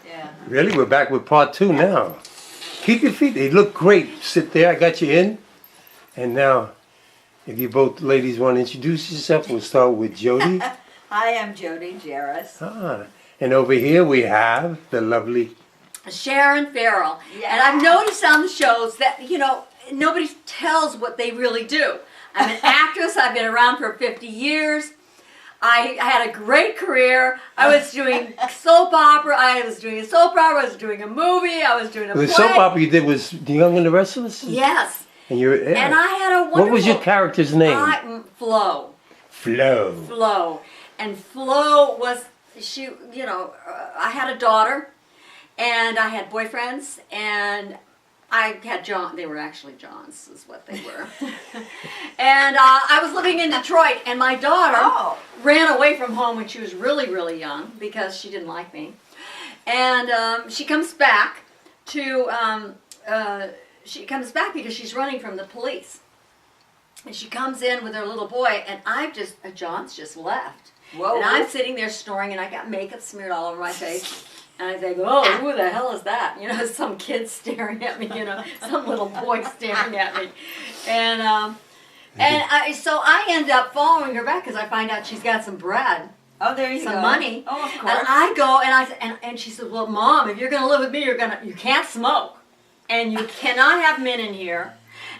Yeah. Really? We're back with part 2 now. Keep your feet. They look great. Sit there. I got you in. And now, if you both ladies want to introduce yourself, we'll start with Jody. Hi, I'm Jody Jaress. And over here we have the lovely Sharon Farrell. Yeah. And I've noticed on the shows that, nobody tells what they really do. I'm an actress. I've been around for 50 years. I had a great career. I was doing soap opera. I was doing a soap opera. I was doing a movie. I was doing a play. The soap opera you did was The Young and the Restless? Yes. And you're And I had a wonderful... What was your character's name? Flo. Flo. Flo. And Flo was, I had a daughter, and I had boyfriends, and I had John. They were actually Johns, is what they were. And I was living in Detroit, and my daughter ran away from home when she was really, really young because she didn't like me. And she comes back because she's running from the police. And she comes in with her little boy, and John's just left. Whoa. And I'm sitting there snoring, and I got makeup smeared all over my face. And I think, oh, who the hell is that? Some kid staring at me, some little boy staring at me. And so I end up following her back because I find out she's got some bread. Oh, there you go. Some money. Oh, of course. And I go, and she said, well, Mom, if you're going to live with me, you can't smoke. And you cannot have men in here.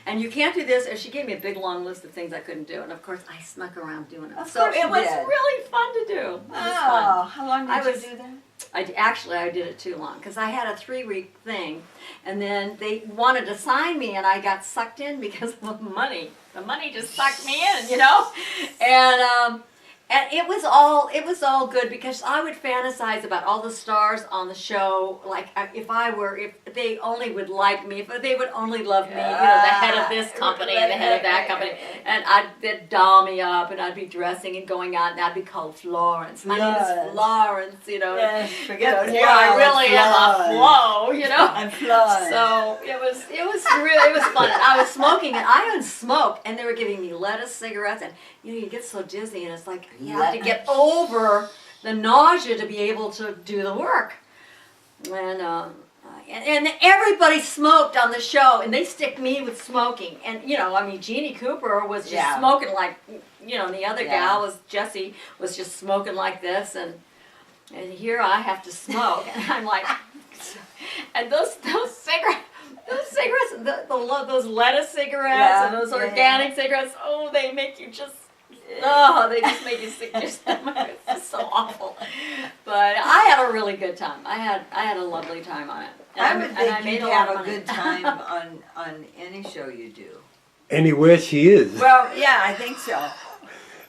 And you can't do this. And she gave me a big long list of things I couldn't do. And of course, I snuck around doing it. So it was really fun to do. It was fun. How long did you do that? I did it too long because I had a 3-week thing, and then they wanted to sign me, and I got sucked in because of the money. The money just sucked me in, And it was all good because I would fantasize about all the stars on the show, like if they only would like me, if they would only love me, the head of this company and the head of that company, and they'd doll me up, and I'd be dressing and going out, and I'd be called Florence. My name is Florence, Yes, forget the I really am a Flo, I'm Florence. So it was fun. And I was smoking, and I hadn't smoked, and they were giving me lettuce, cigarettes, and you get so dizzy, and it's like you have to get over the nausea to be able to do the work. And everybody smoked on the show, and they stick me with smoking. And Jeannie Cooper was just smoking like, and the other gal was Jessie was just smoking like this, and here I have to smoke, and I'm like, and those cigarettes. Those cigarettes, those lettuce cigarettes and those organic cigarettes, they make you just, they just make you sick to your stomach. It's just so awful. But I had a really good time. I had a lovely time on it. And I think you'd have a good time on any show you do. Anywhere she is. Well, yeah, I think so.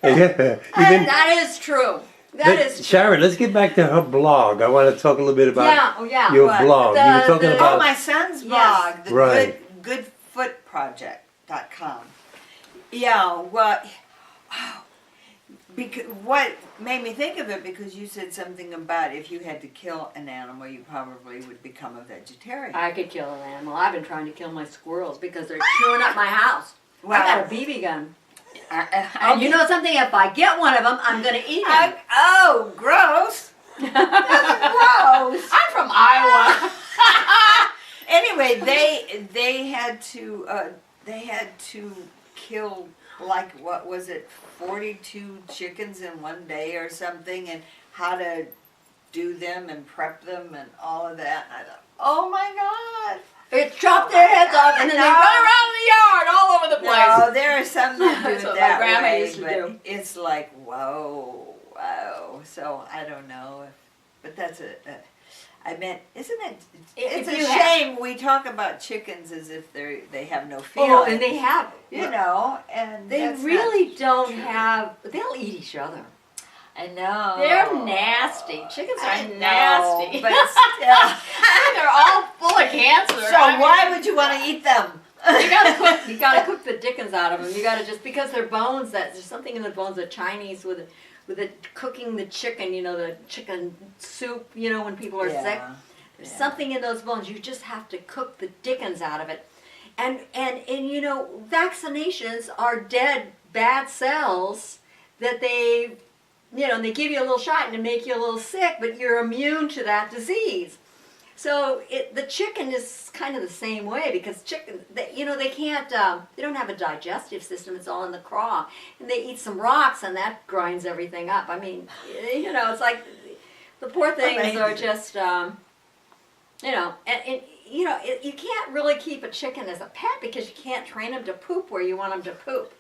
That is true. That is true. Sharon, let's get back to her blog. I want to talk a little bit about your blog. You were talking about my son's blog, the goodfootproject.com. Yeah, well, because what made me think of it, because you said something about if you had to kill an animal, you probably would become a vegetarian. I could kill an animal. I've been trying to kill my squirrels because they're chewing up my house. I got a BB gun. And you know something? If I get one of them, I'm going to eat them. Oh, gross. That's gross. I'm from Iowa. Anyway, they had to kill, like, what was it, 42 chickens in one day or something, and how to do them and prep them and all of that. And I thought, oh my God. It chopped their heads off, and then they run around the yard all over the place. No, there are some that do it that my grandma way, used to do. It's like, whoa. So I don't know, but that's I meant, isn't it? It's a shame we talk about chickens as if they have no feelings. Oh, and they have, and they really don't have. They'll eat each other. I know. They're nasty. Chickens are nasty. But still. They're all full of cancer. So why would you want to eat them? You gotta cook the dickens out of them. You gotta just, because their bones, there's something in the bones, the Chinese with cooking the chicken, the chicken soup, when people are sick. There's something in those bones. You just have to cook the dickens out of it. And vaccinations are dead, bad cells that they give you a little shot and to make you a little sick, but you're immune to that disease. So the chicken is kind of the same way because chicken, they can't, they don't have a digestive system. It's all in the craw, and they eat some rocks, and that grinds everything up. I mean, it's like the poor things are just, and you can't really keep a chicken as a pet because you can't train them to poop where you want them to poop.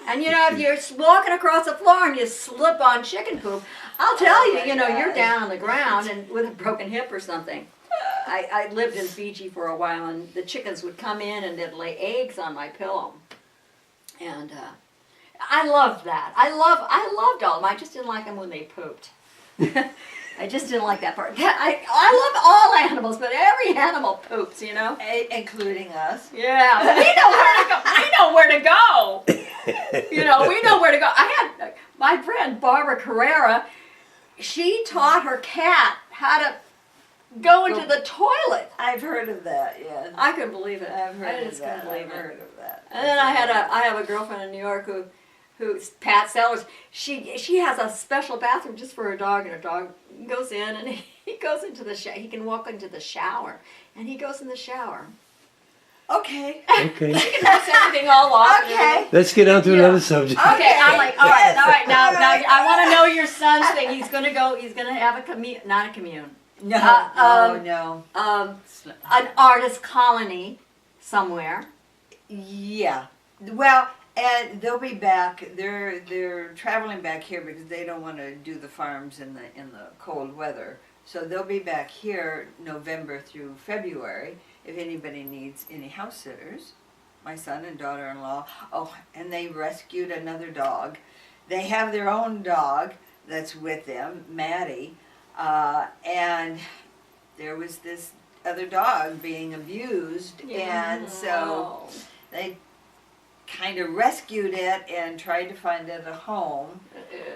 And if you're walking across the floor and you slip on chicken poop, I'll tell you, you're down on the ground and with a broken hip or something. I lived in Fiji for a while, and the chickens would come in and they'd lay eggs on my pillow. And I loved that. I loved all of them. I just didn't like them when they pooped. I just didn't like that part. I love all animals, but every animal poops, Including us. Yeah, but we know where to go. We know where to go. We know where to go. I had my friend Barbara Carrera. She taught her cat how to go into the toilet. I've heard of that. Yeah. I couldn't believe it. I've heard I of just that. couldn't believe I've it. heard of that. And then I have a girlfriend in New York who's Pat Sellers. She has a special bathroom just for her dog, and her dog goes in and he goes into the shower. He can walk into the shower, and he goes in the shower. Okay. Okay. He can mess everything all off. Okay. Let's get on to another subject. Okay, I'm like, all right. Now I want to know your son's thing. He's gonna have a commune, not a commune. No. No. An artist colony somewhere. Yeah. Well, and they'll be back. They're traveling back here because they don't want to do the farms in the cold weather. So they'll be back here November through February if anybody needs any house sitters. My son and daughter-in-law. Oh, and they rescued another dog. They have their own dog that's with them, Maddie. And there was this other dog being abused, and so they kind of rescued it and tried to find it a home.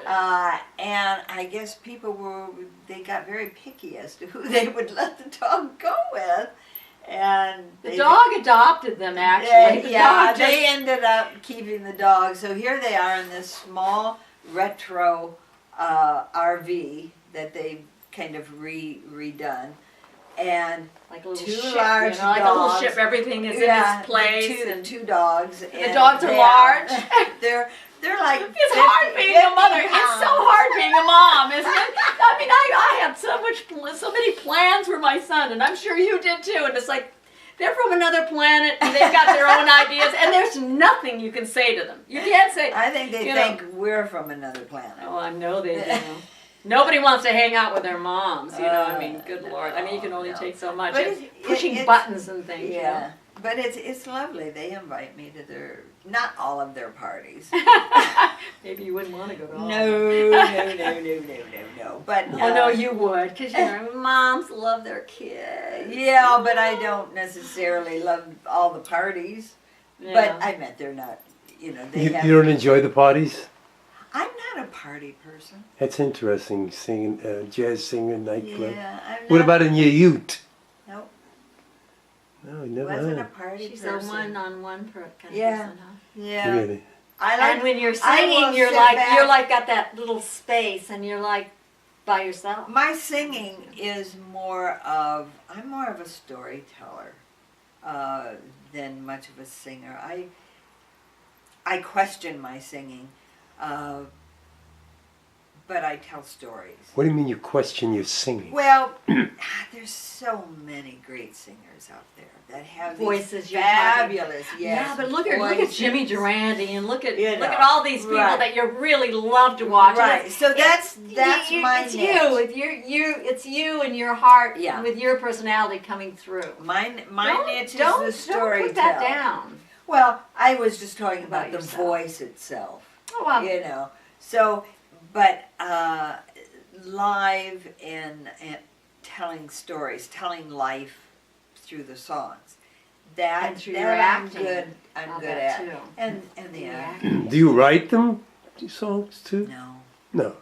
And I guess they got very picky as to who they would let the dog go with. And the dog adopted them, actually. They ended up keeping the dog. So here they are in this small retro RV that they've kind of redone. And like a little two ship, large dogs. like a little ship. Everything is in its place. Two dogs. The dogs are large. They're like. It's hard being a mother. It's so hard being a mom, isn't it? I mean, I have so many plans for my son, and I'm sure you did too. And it's like they're from another planet, and they've got their own ideas, and there's nothing you can say to them. You can't say. I think they think we're from another planet. Oh, I know they do. Nobody wants to hang out with their moms, I mean, good Lord. I mean, you can only take so much. Pushing buttons and things, Yeah, but it's lovely. They invite me to not all of their parties. Maybe you wouldn't want to go to all No. But oh, no, you would, because moms love their kids. Yeah, but I don't necessarily love all the parties. Yeah. But I meant they're not, you don't enjoy the parties? I'm not a party person. That's interesting, singing, jazz singer, nightclub. Yeah, I'm not. What about in your ute? Nope. No, you never wasn't a party She's person. She's a one-on-one kind of person, huh? Yeah. Really? And when you're singing, you're like got that little space, and you're like by yourself. My singing is I'm more of a storyteller than much of a singer. I question my singing. But I tell stories. What do you mean you question your singing? Well, there's so many great singers out there that have voices. These fabulous, yeah, but look at Jimmy Durante and look at all these people that you really love to watch. Right. So that's my niche. It's you and your heart with your personality coming through. My niche is the storyteller. Don't put that down. Well, I was just talking about the yourself. voice itself. Oh, well. So, but live and telling stories, telling life through the songs. And through your acting. I'm good at. Too. And the acting. Do you write them, songs too? No. No.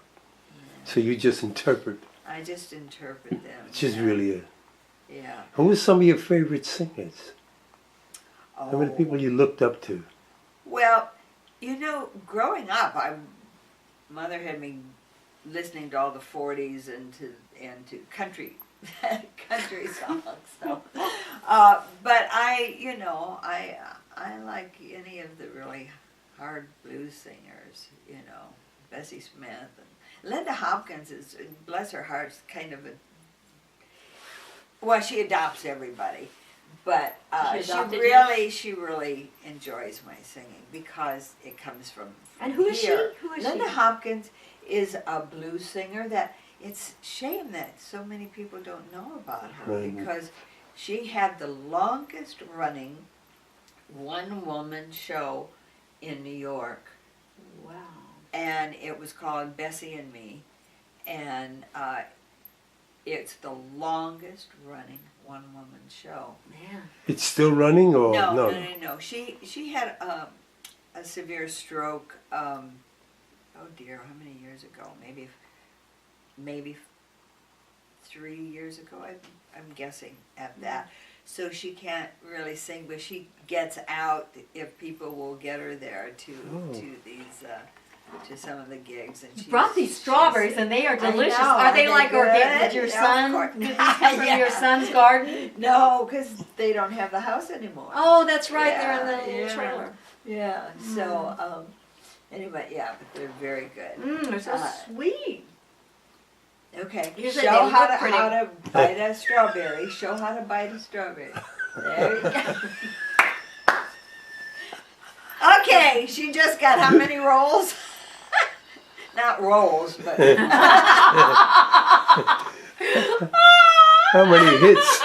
So you just interpret. I just interpret them. It's just really Yeah. Who are some of your favorite singers? Oh. How many people you looked up to? Well, growing up, Mother had me listening to all the 40s and to country country songs. So, but I like any of the really hard blues singers. Bessie Smith and Linda Hopkins is, bless her heart, is kind of a. Well, she adopts everybody, but she really enjoys my singing because it comes from. And who is here. she? Who is Linda she? Hopkins is a blues singer that it's shame that so many people don't know about her Right. because she had the longest running one-woman show in New York, Wow. and it was called Bessie and Me, and it's the longest running one-woman show. Man. It's still running, or No. She had a severe stroke. Oh dear, how many years ago? Maybe 3 years ago. I'm guessing at that. So she can't really sing, but she gets out if people will get her there to these to some of the gigs. And You brought these strawberries, and they are delicious. know, Are they are they like good? organic? Did your Yeah, of son? course. Did these come from Yeah. your son's garden? No, because they don't have the house anymore. Oh, that's right. They're in the little Yeah. trailer. Yeah. So anyway, yeah, but they're very good. They're so sweet. Okay. You said Show they how look to pretty. bite a strawberry. Show how to bite a strawberry. There you go. Okay, she just got how many rolls? Not rolls, but how many hits?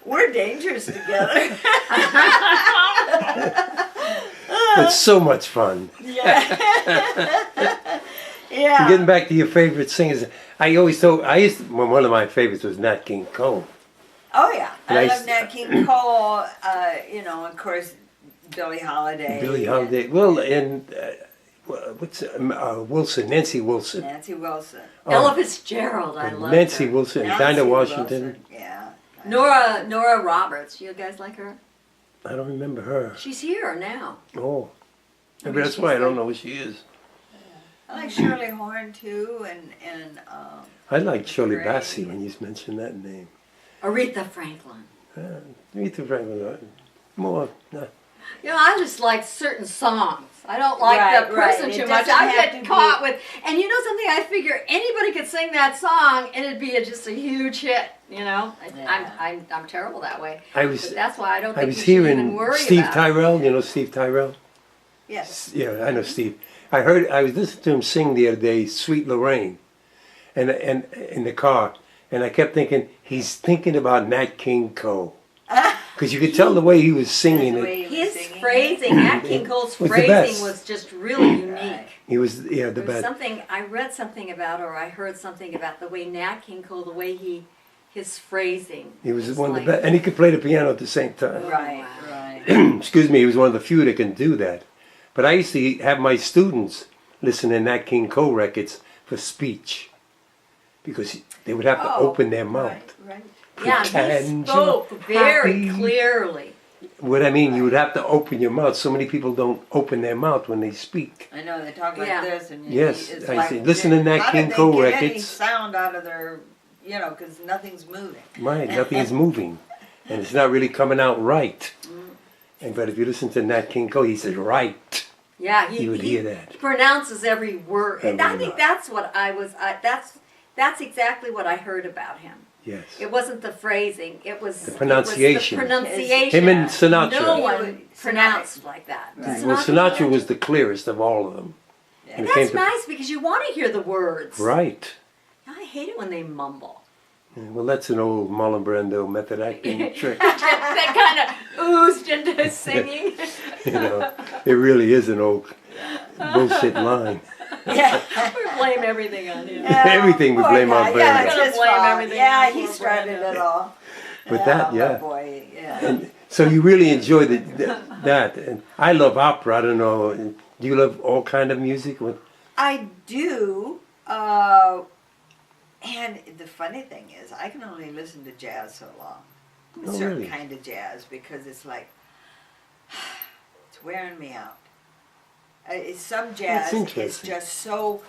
we're dangerous together. It's so much fun. Yeah. Getting back to your favorite singers, one of my favorites was Nat King Cole. Oh yeah, And I I love used- Nat King Cole. Of course, Billie Holiday. Billie Holiday. Well, and what's Wilson? Nancy Wilson. Nancy Wilson. Ella Fitzgerald, I love Nancy her. Wilson. Nancy Dinah Washington. Wilson, yeah. Nora Roberts. You guys like her? I don't remember her. She's here now. Oh, maybe mean, that's she's why I don't like- know who she is. I like Shirley Horn too, and I like Shirley Great. Bassey when you mentioned that name. Aretha Franklin. Aretha Franklin. More. I just like certain songs. I don't like Right, the right. person It too much. doesn't I have get to caught be- with, and you know something? I figure anybody could sing that song, and it'd be just a huge hit. Yeah. I'm terrible that way. I But was that's why I don't I think was you should even hearing worry Steve about it. Tyrell. You know Steve Tyrell? yes. Yeah, I know Steve. I was listening to him sing the other day, Sweet Lorraine, and in the car, and I kept thinking he's thinking about Nat King Cole, because you could tell the way he was singing The it. way he was His singing. phrasing, Nat King Cole's Was the phrasing best. was just really unique. Right. He was the There was best. something I read something about, or I heard something about the way Nat King Cole, the way his phrasing. He was It's one of like- the best, and he could play the piano at the same time. Right, Wow. right. Excuse me, he was one of the few that can do that. But I used to have my students listen to Nat King Cole records for speech, because they would have to open their mouth. Right. Yeah, he Pretend spoke you're very happy. clearly. What I mean, you would have to open your mouth. So many people don't open their mouth when they speak. I know they talk like Yeah. this, and Yes, it's I like, see. Listen to Nat how King did they Cole get any records. sound out of their, because nothing's moving. Right, nothing is moving, and it's not really coming out right. And but if you listen to Nat King Cole, he says right. Yeah, You would hear that. pronounces every word, and I Every think word. that's what I was. That's exactly what I heard about him. Yes. It wasn't the phrasing; it was The pronunciation. It was the pronunciation. Him and Sinatra. No He one would- pronounced like that. Right. Did Well, do Sinatra that? was the clearest of all of them. Yeah. When it came That's to- nice because you want to hear the words. Right. I hate it when they mumble. Yeah, well, that's an old Marlon Brando method acting trick. That kind of oozed into singing. You know, it really is an old bullshit line. Yeah. We blame everything on him. Everything we Poor blame on guy. Brando. Yeah, it's We're his gonna blame fault. everything Yeah, on he poor started Brando. it all. But that, yeah. Boy, yeah. So you really enjoy that. And I love opera. I don't know. Do you love all kind of music? What? I do. And the funny thing is, I can only listen to jazz so long. A Oh, certain really? kind of jazz, because it's like, it's wearing me out. Some jazz is interesting. just so,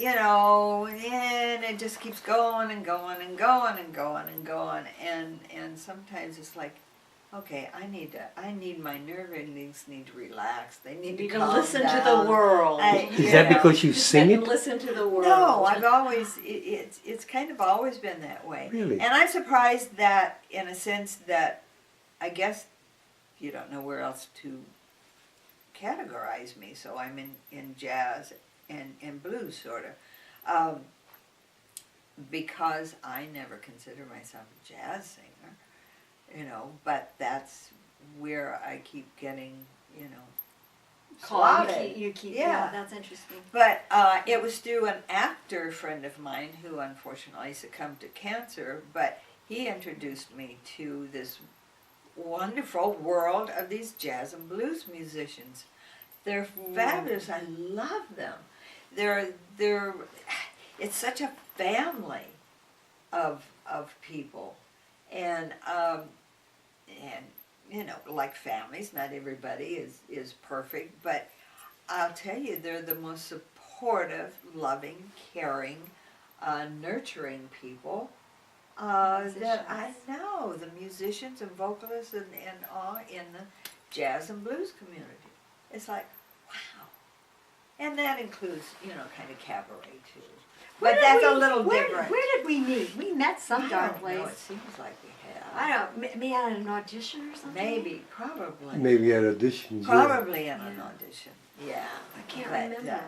and it just keeps going and going and going and going and going, and sometimes it's like, okay, I need my nerve endings need to relax. They need to calm listen down. to the world. Is that because you sing it? Listen to the world. No, I've always it's kind of always been that way. Really? And I'm surprised that, in a sense, that I guess you don't know where else to categorize me. So I'm in jazz and blues, sort of, because I never consider myself a jazz singer. But that's where I keep getting, slotted. You keep, Yeah. that's interesting. But it was through an actor friend of mine who unfortunately succumbed to cancer, but he introduced me to this wonderful world of these jazz and blues musicians. They're fabulous. I love them. It's such a family of people. And like families, not everybody is perfect, but I'll tell you, they're the most supportive, loving, caring, nurturing people that I know. The musicians and vocalists and all in the jazz and blues community. It's like, wow. And that includes, kind of cabaret too. But that's a little different. Where did we meet? We met some darn place. It seems like we have. I don't. Me at an audition or something. Maybe, probably. Maybe at auditions. Probably in an audition. Yeah. I can't But, remember.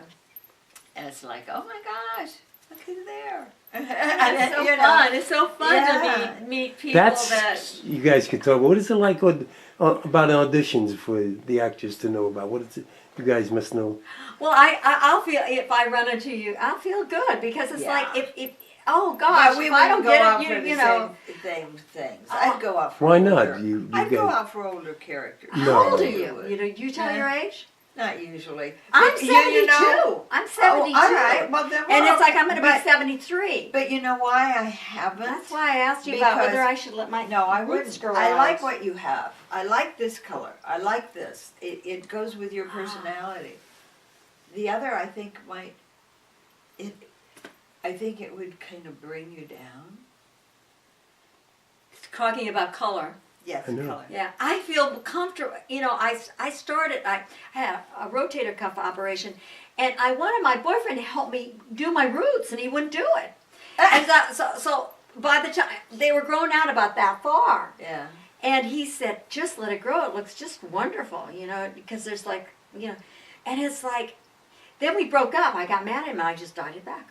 and it's like, oh my gosh, look who's there. It's so fun. It's so fun Yeah. to meet people That's, you guys can talk. What is it like about auditions for the actors to know about? What is it? You guys must know. Well, I'll feel, if I run into you, I'll feel good, because it's like, if oh gosh, But we if I don't wouldn't go out get for it, the you know. same things. I'd go out for Why older. not? You I'd go guys. out for older characters. No. How old are would. you? You tell your age? Not usually. I'm But 72. I'm 72. Oh, all right. Well, then And it's like I'm going to be but- 73. But you know why I haven't? That's why I asked you about Because- whether I should let my No, I roots wouldn't. grow I out. like what you have. I like this color. I like this. It goes with your personality. The other, I think, I think it would kind of bring you down. Talking about color. Yes, I know. color. Yeah, I feel comfortable. I started, I had a rotator cuff operation, and I wanted my boyfriend to help me do my roots, and he wouldn't do it. And so by the time, they were grown out about that far. Yeah. And he said, just let it grow. It looks just wonderful, because there's like, and it's like, then we broke up. I got mad at him, and I just dyed it back.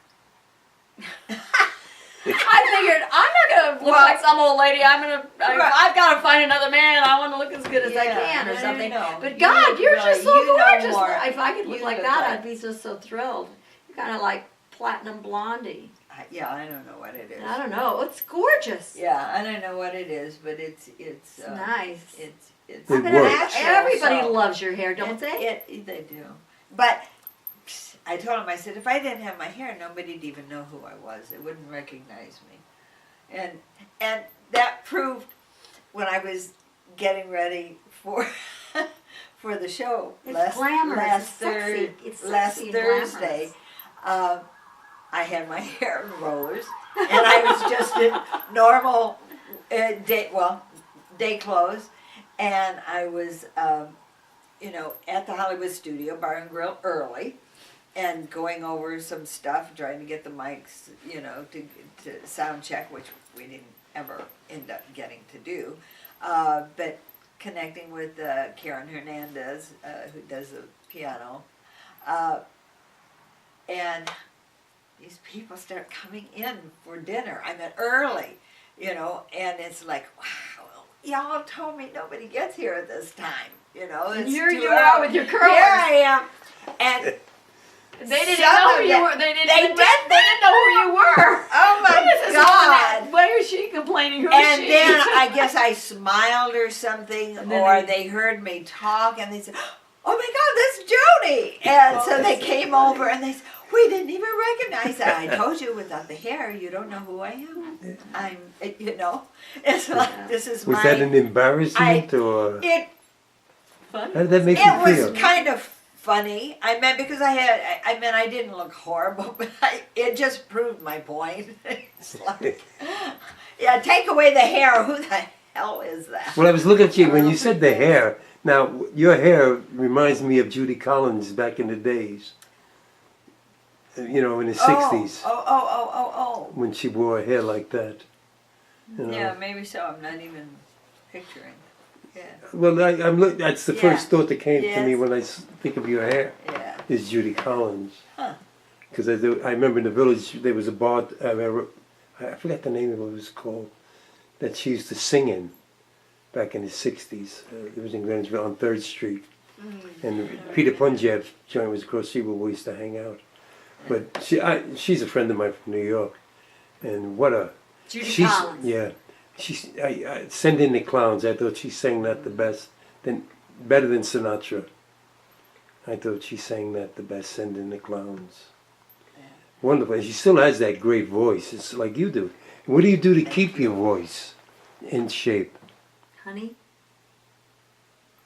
I figured, I'm not going to look like some old lady. I've got to find another man. I want to look as good as I can or no, something. no. But You God, look you're really- just so you know gorgeous. more. If I could look You like look that, like- I'd be just so thrilled. You're kind of like platinum blondie. Yeah, I don't know what it is. I don't know. It's gorgeous. Yeah, I don't know what it is, but it's It's nice. It's It I mean, works. everybody so- loves your hair, don't they? They do. But I told him, I said, if I didn't have my hair, nobody'd even know who I was. They wouldn't recognize me. And that proved when I was getting ready for for the show It's glamorous. last, It's sexy. It's last sexy and Thursday. glamorous. I had my hair in rollers, and I was just in normal day clothes, and I was at the Hollywood Studio Bar and Grill early, and going over some stuff, trying to get the mics, to sound check, which we didn't ever end up getting to do, but connecting with Karen Hernandez, who does the piano, and these people start coming in for dinner. I mean, early, and it's like, wow, y'all told me nobody gets here at this time, And it's here too you are early. with your curlers. Here I am, and They didn't some know of who you them- were. They didn't they even know who you were. oh Who is my this God. woman? Why is she complaining? Who is And she? then I guess I smiled or something, And then or they- they heard me talk, and they said, "Oh my God, that's Jody!" And so they came over, and they said, "We didn't even recognize that. I told you, without the hair, you don't know who I am. I'm, It's like this is Was my. that an embarrassment or It Funny. how did that make it you was feel? kind of funny. I meant because I didn't look horrible, but it just proved my point. It's like, yeah, take away the hair. Who the hell is that? Well, I was looking at you when you said the hair. Now, your hair reminds me of Judy Collins back in the days. You know, in the 60s. Oh. When she wore hair like that. You know. Yeah, maybe so. I'm not even picturing. Yeah. Well, that's the first thought that came to me Yes. when I think of your hair. Yeah. Is Judy Collins. Huh. Because I remember in the village there was a bar, I forgot the name of it was called, that she used to sing in back in the 60s. It was in Greenwich on 3rd Street. And Peter Punjab's joint was across the street where we used to hang out. But she's a friend of mine from New York. And what a... Judy Collins. Yeah. I Send in the Clowns. I thought she sang that the best. Better than Sinatra. I thought she sang that the best, Send in the Clowns. Yeah. Wonderful. And she still has that great voice. It's like you do. What do you do to keep your voice in shape? Honey?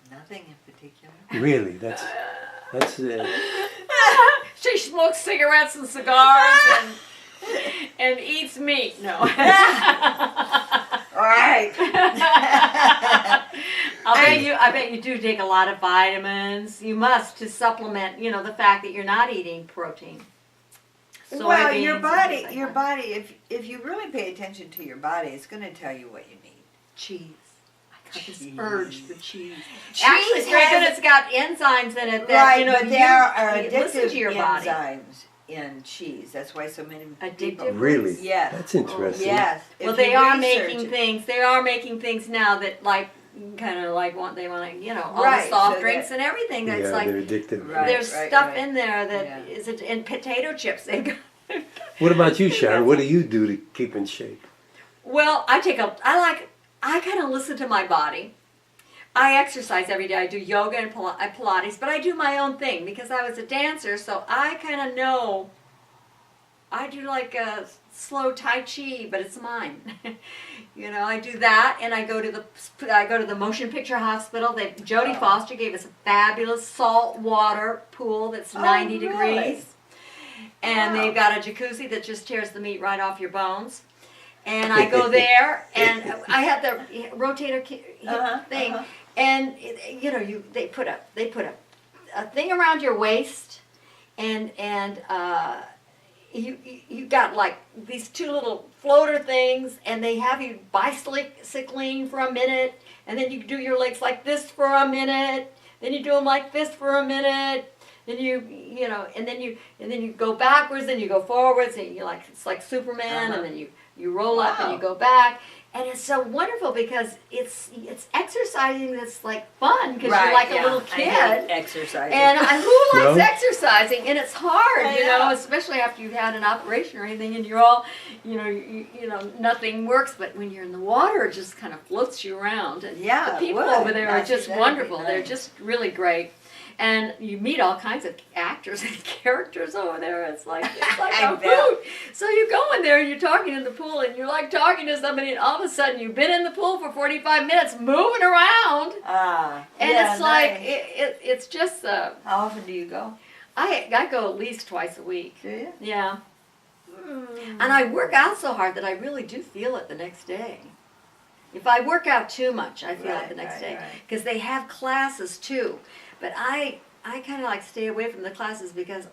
Nothing in particular. Really? That's She smokes cigarettes and cigars and eats meat. No. All right. I bet you do take a lot of vitamins. You must to supplement, the fact that you're not eating protein. Well, your Soybeans and body, things like your that. body. If you really pay attention to your body, it's going to tell you what you need. Cheese. I got this Cheese. urge for cheese. Cheese Actually, it's very good. has- It's got enzymes in it that Right, but there are you listen addictive to your body. enzymes in cheese. That's why so many people. Addictive? really? Yes. That's interesting. Yes. Well, If they you are research making it. things. They are making things now that kind of like they want to, all Right, the soft so drinks that- and everything. That's Yeah, like they're addictive. Right. there's stuff right. in there that Yeah. is it in potato chips. They got. What about you, Sharon? What do you do to keep in shape? Well, I kind of listen to my body. I exercise every day. I do yoga and Pilates, but I do my own thing because I was a dancer, so I kind of know. I do like a slow Tai Chi, but it's mine. I do that, and I go to the Motion Picture Hospital. Jodie Foster gave us a fabulous salt water pool that's 90 really? degrees. And Wow. they've got a jacuzzi that just tears the meat right off your bones. And I go there, and I have the rotator thing, and they put a thing around your waist, and you got like these two little floater things, and they have you bicycling for a minute, and then you do your legs like this for a minute, then you do them like this for a minute. Then and then you go backwards, and you go forwards, and it's like Superman, and then you roll up and you go back, and it's so wonderful because it's exercising that's like fun because you're like a little I hate kid. exercising. And who likes No? exercising? And it's hard, I know. especially after you've had an operation or anything, and you're all, nothing works. But when you're in the water, it just kind of floats you around. And Yeah, the it people would. over there are That'd just be wonderful. nice. They're just really great. And you meet all kinds of actors and characters over there. It's like I a bet. hoot. So you go in there and you're talking in the pool, and you're like talking to somebody, and all of a sudden you've been in the pool for 45 minutes moving around. And yeah, it's like nice. it's just How often do you go? I go at least twice a week. Do you? Yeah. And I work out so hard that I really do feel it the next day. If I work out too much, I feel it the next day. Right. Because they have classes too. But I kind of like stay away from the classes because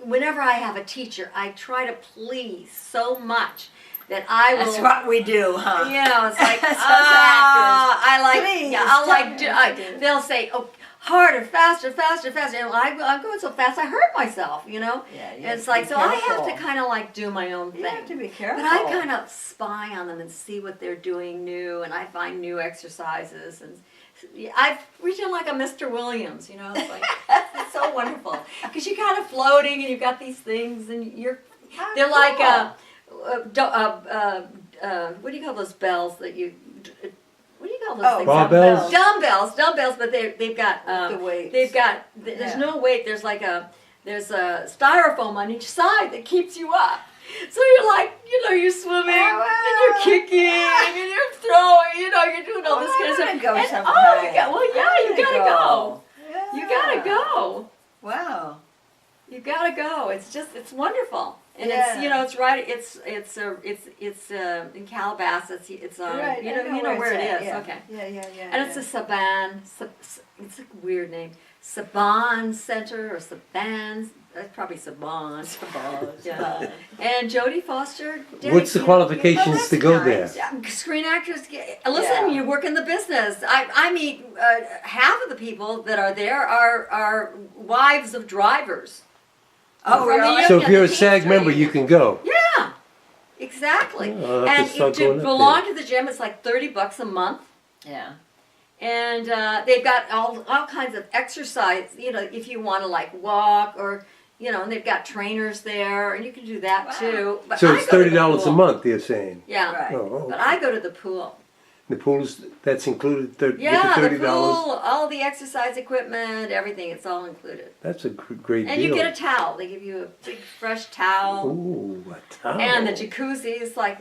whenever I have a teacher, I try to please so much that I will. That's what we do, huh? It's like That's us I like. Please, Yeah, I'll tell like. me Do, what I, to do. they'll say, "Oh, harder, faster, faster, faster." And I'm going so fast, I hurt myself. Yeah, you It's have to like be so. I have to careful. kind of like do my own thing. You have to be careful. But I kind of spy on them and see what they're doing new, and I find new exercises, and I've reached like a Mr. Williams, It's like it's so wonderful because you're kind of floating, and you've got these things, and they're like what do you call those bells that you? What do you call those Oh, things? Barbells? Dumbbells, but they've got The weights. they've got there's Yeah. no weight. There's a styrofoam on each side that keeps you up. So you're like, you're swimming and you're kicking and you're throwing, you're doing all this kind of stuff. Go And, sometime. you gotta go. Yeah. You gotta go. Wow. You gotta go. It's wonderful. And Yeah. it's right. It's in Calabasas. It's Right. you I know where it it's at, is. Yeah. Okay. Yeah. And it's a Saban. It's a weird name. Saban Center or Saban. That's probably Saban. Yeah. And Jodie Foster. What's the qualifications to go there? nice. Yeah, screen actors. Listen, Yeah. you work in the business. I meet half of the people that are there are wives of drivers. Oh, From the really? union, So if you're a the SAG Teamsters member, you union. can go. Yeah, exactly. Oh, I'll have to And start to going up belong to the gym, it's like $30 a month. Yeah. And they've got all kinds of exercise, if you want to like walk or, and they've got trainers there and you can do that Wow. too. But So I it's go to the $30 a pool. month, you're saying? Yeah, Right. Oh, but okay. I go to the pool. The pool's, that's included, Yeah, get the the $30? pool, all the exercise equipment, everything, it's all included. That's a great And deal. you get a towel. They give you a big fresh towel. Ooh, a towel. And the jacuzzi's like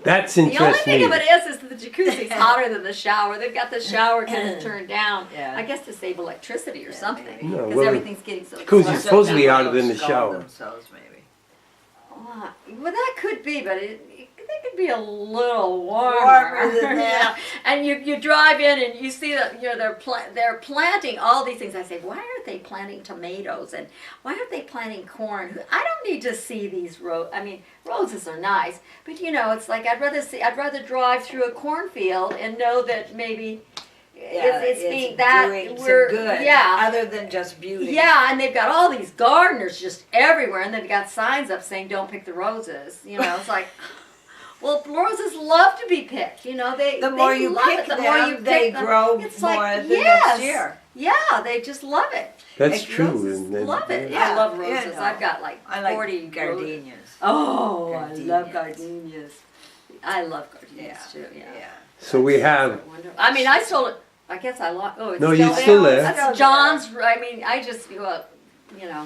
That's the only interesting. thing of it is that the jacuzzi's hotter than the shower. They've got the shower kind of turned down. Yeah. I guess to save electricity or something. maybe. No, Because well, everything's getting so jacuzzi's expensive supposed to be now. hotter than the Scald shower. themselves, maybe. Well, that could be, but they could be a little warmer. Warmer than that. Yeah. And you drive in and you see that they're planting all these things. I say, why aren't they planting tomatoes and why aren't they planting corn? I don't need to see these roads. I mean, roses are nice, but it's like I'd rather drive through a cornfield and know that maybe it's being that doing we're some good. yeah. Other than just beauty. Yeah, and they've got all these gardeners just everywhere, and they've got signs up saying "Don't pick the roses." It's like, well, roses love to be picked. The more they you love pick it. The them, more you they pick them, grow it's more like, the next year. Yeah, they just love it. That's Like, true. roses and love it. Yeah, I love yeah, roses. no. I've got like I like 40 roses. gardenias. Oh, I love Gardenias. gardenias. I love gardenias Yeah. too. Yeah. So we have, Wonderful. I mean, I stole it. I guess I lost. Oh, it's No, still it's still there. That's Still John's. I mean, I just Yeah.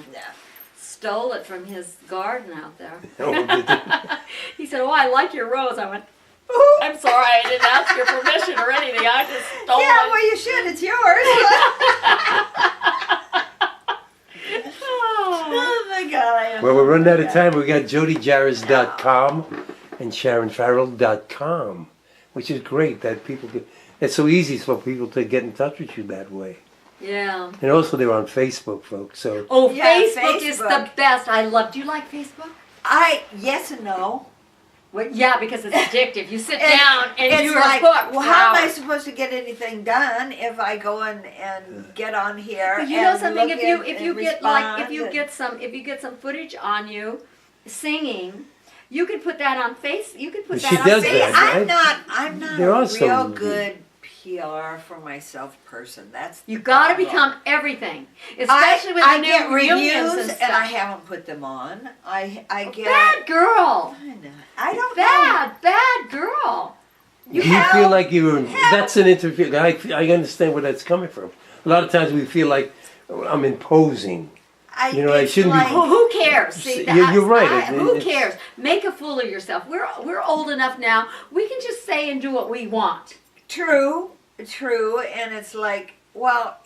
stole it from his garden out there. oh, He said, "Oh, I like your rose." I went, "I'm sorry, I didn't ask your permission or anything. I just stole Yeah, it." well, you should. It's yours. Oh my God. well, we're running out of time. We got JodyJaress.com and SharonFarrell.com, which is great that people can. It's so easy for people to get in touch with you that way. Yeah. And also they're on Facebook, folks. So Oh, Yeah, Facebook is the Facebook. best. I love. Do you like Facebook? Yes and no. Well, yeah, because it's addictive. You sit It's- down and it's you are like, hooked. well, for how am I hours. supposed to get anything done if I go in and get on here? But you know and something? look If you in if you and get like if respond you and- get some footage on you singing, you could put that on face. You could put She that on does See, Facebook. that. I'm not There a are real some- good PR for myself person. That's You the got to problem. become everything, especially with I the new get reunions reviews and and stuff. I haven't put them on. I get Bad girl. I don't know. Bad girl. you feel like you're, that's an interview. I understand where that's coming from. A lot of times we feel like I'm imposing. I it's shouldn't be- like, Who cares? See, You're right. Who It's- cares? Make a fool of yourself. We're old enough now. We can just say and do what we want. True, and it's like, well,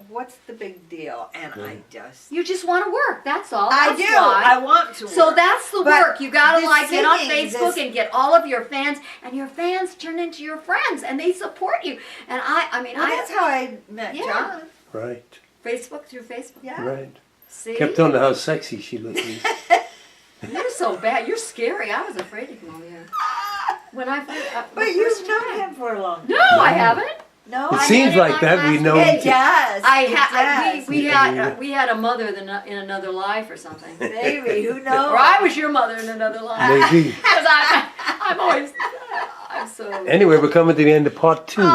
what's the big deal? And I just, You just want to work. That's all. I That's do. why. I want to. So work. that's the But work. You gotta the get on singing, Facebook this- and get all of your fans, and your fans turn into your friends, and they support you. And I mean, Well, that's how I met Yeah. John. Right, Facebook through Facebook. Yeah. right. See, Kept on to how sexy she looked. you're so bad. You're scary. I was afraid to come over here when I first. But the you've first known time. him for a long time. No, I haven't. No, It I seems met him like that. We last know. week. It does. We It had we had a mother in another life or something. does. Maybe, who knows? Or I was your mother in another life. Maybe. Because I'm always I'm so. Anyway, we're coming to the end of part 2. Oh,